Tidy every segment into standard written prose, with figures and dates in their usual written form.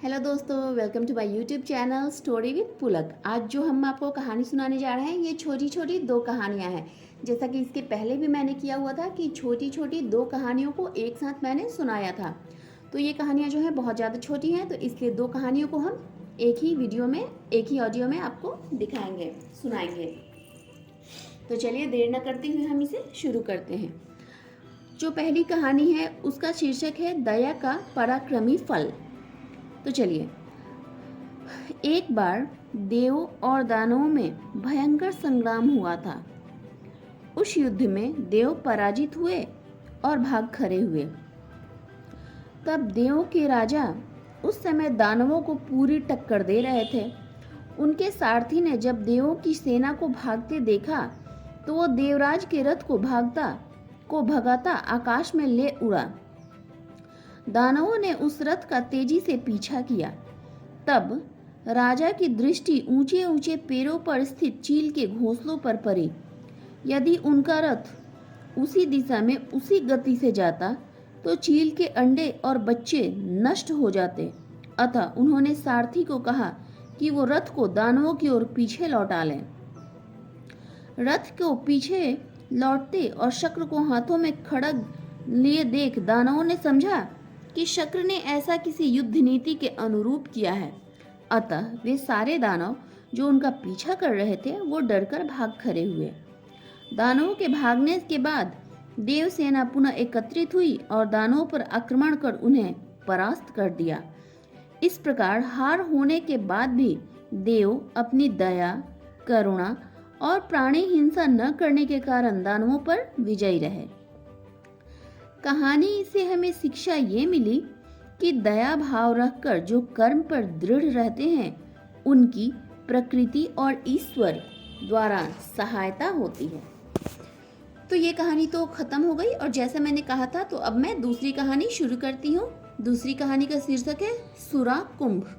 Hello दोस्तों, welcome to my YouTube channel story with Pulak. आज जो हम आपको कहानी सुनाने जा रहे हैं ये छोटी छोटी दो कहानियां हैं। जैसा कि इसके पहले भी मैंने किया हुआ था कि छोटी छोटी दो कहानियों को एक साथ मैंने सुनाया था। तो ये कहानियां जो है बहुत ज़्यादा छोटी हैं, तो इसलिए दो कहानियों को हम एक ही वीडियो में, एक ही ऑडियो में आपको दिखाएंगे, सुनाएंगे। तो चलिए देर न करते हुए हम इसे शुरू करते हैं। जो पहली कहानी है उसका शीर्षक है दया का पराक्रमी फल। तो चलिए। एक बार देव और दानवों में भयंकर संग्राम हुआ था। उस युद्ध में देव पराजित हुए और भाग खड़े हुए। तब देवों के राजा उस समय दानवों को पूरी टक्कर दे रहे थे। उनके सारथी ने जब देवों की सेना को भागते देखा तो वो देवराज के रथ को भगाता आकाश में ले उड़ा। दानवों ने उस रथ का तेजी से पीछा किया। तब राजा की दृष्टि ऊंचे ऊंचे पेड़ों पर स्थित चील के घोंसलों पर पड़ी। यदि उनका रथ उसी दिशा में उसी गति से जाता तो चील के अंडे और बच्चे नष्ट हो जाते। अतः उन्होंने सारथी को कहा कि वो रथ को दानवों की ओर पीछे लौटा लें। रथ को पीछे लौटते और शक्र को हाथों में खड़ग लिए देख दानवों ने समझा कि शक्र ने ऐसा किसी युद्ध नीति के अनुरूप किया है। अतः वे सारे दानव जो उनका पीछा कर रहे थे वो डरकर भाग खड़े हुए। दानवों के भागने के बाद देव सेना पुनः एकत्रित हुई और दानवों पर आक्रमण कर उन्हें परास्त कर दिया। इस प्रकार हार होने के बाद भी देव अपनी दया, करुणा और प्राणी हिंसा न करने के कारण दानवों पर विजयी रहे। कहानी से हमें शिक्षा ये मिली कि दया भाव रखकर जो कर्म पर दृढ़ रहते हैं उनकी प्रकृति और ईश्वर द्वारा सहायता होती है। तो ये कहानी तो खत्म हो गई और जैसा मैंने कहा था तो अब मैं दूसरी कहानी शुरू करती हूँ। दूसरी कहानी का शीर्षक है सुरा कुंभ।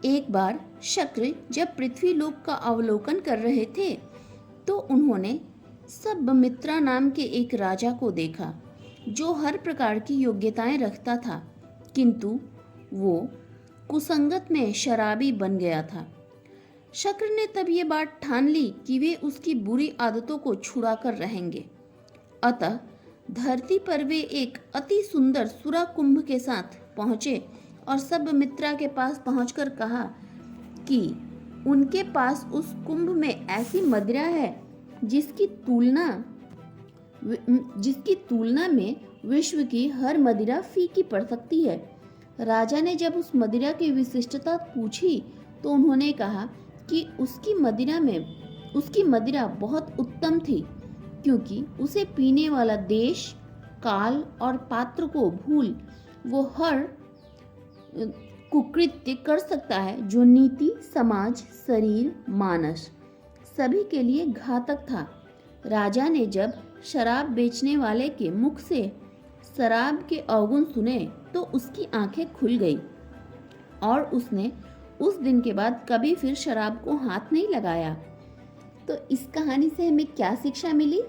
एक बार शक्र जब पृथ्वी लोक का अवलोकन कर रहे थे तो उन्होंने सबमित्रा नाम के एक राजा को देखा जो हर प्रकार की योग्यताएं रखता था, किंतु वो कुसंगत में शराबी बन गया था। शक्र ने तब ये बात ठान ली कि वे उसकी बुरी आदतों को छुड़ा कर रहेंगे। अतः धरती पर वे एक अति सुंदर सुरा कुंभ के साथ पहुंचे और सबमित्रा के पास पहुंचकर कहा कि उनके पास उस कुंभ में ऐसी मदिरा है जिसकी तुलना में विश्व की हर मदिरा फीकी पड़ सकती है। राजा ने जब उस मदिरा की विशिष्टता पूछी तो उन्होंने कहा कि उसकी मदिरा बहुत उत्तम थी, क्योंकि उसे पीने वाला देश, काल और पात्र को भूल वो हर कुकृत्य कर सकता है जो नीति, समाज, शरीर, मानस सभी के लिए घातक था। राजा ने जब शराब बेचने वाले के मुख से शराब के अवगुण सुने तो उसकी आंखें खुल गई और उसने उस दिन के बाद कभी फिर शराब को हाथ नहीं लगाया। तो इस कहानी से हमें क्या शिक्षा मिली?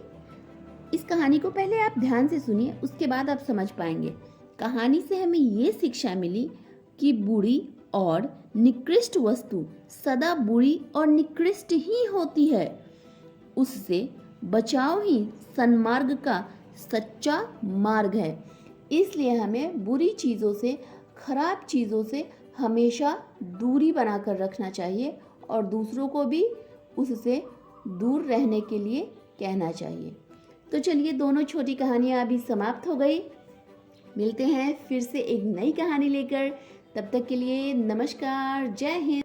इस कहानी को पहले आप ध्यान से सुनिए, उसके बाद आप समझ पाएंगे। कहानी से हमें ये शिक्षा मिली कि बुरी और निकृष्ट वस्तु सदा बुरी और निकृष्ट ही होती है। उससे बचाव ही सन्मार्ग का सच्चा मार्ग है। इसलिए हमें बुरी चीज़ों से, खराब चीज़ों से हमेशा दूरी बनाकर रखना चाहिए और दूसरों को भी उससे दूर रहने के लिए कहना चाहिए। तो चलिए, दोनों छोटी कहानियाँ अभी समाप्त हो गई। मिलते हैं फिर से एक नई कहानी लेकर। तब तक के लिए नमस्कार, जय हिंद।